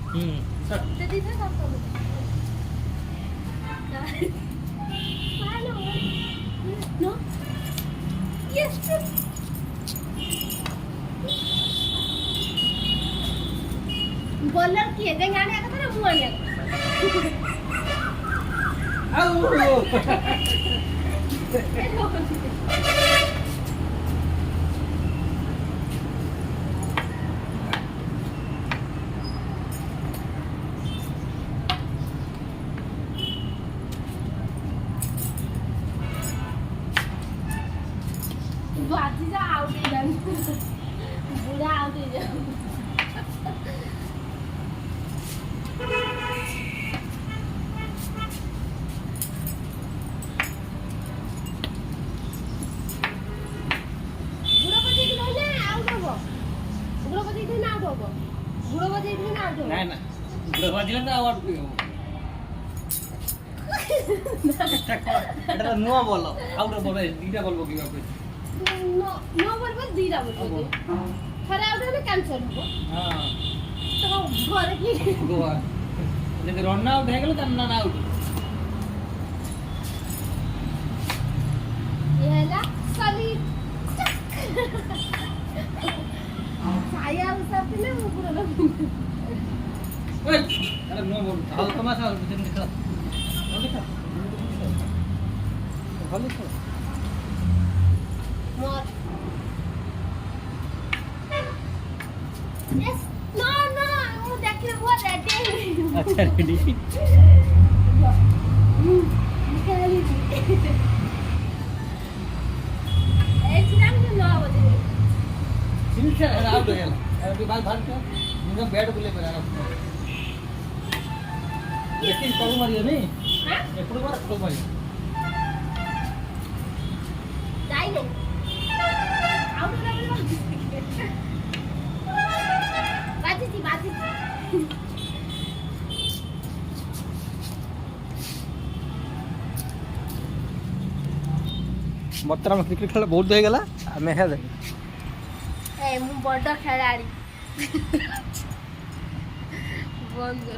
ते तिथे टाकतो नो यस बॉलर की है देंगे आने का ना मुंह आने बाजी जा आउट ही जान बुरा आउट ही जान না না গুড়ো বাজিলে তো আওয়াজ পেও এটা তো নো বলো আউট বলো দুইটা বলবো কিভাবে नो नो বলবো দুইটা বলবো থরে আউট হলে ক্যান্সেল হবে হ্যাঁ তো ঘরে কি গোয়া যদি রান আউট হয়ে গেল তার না আউট এলা সলি ছায়া উসাতে উপরে ওই আরে নো বল হাল তমাশা বুঝেন দেখো দেখো ভালো তো मोर यस नो नो वो देखिए वो रेडी अच्छा रेडी निकाल ली एकदम नो बजे सिंचा आउट हो गया अभी बाल भाग के मुझे बैट बोले पर आना लेकिन कौन मारियो नहीं हां एपड़ मार कौन मारियो जाई नहीं आउट हो गया बाजी ବର୍ତ୍ତମାନ କ୍ରିକେଟ ଖେଳ ବହୁତ ହେଇଗଲା ଆମେ ହେ ଏ ମୁଁ ବଡ଼ ଖେଳାଳି ବନ୍ଦ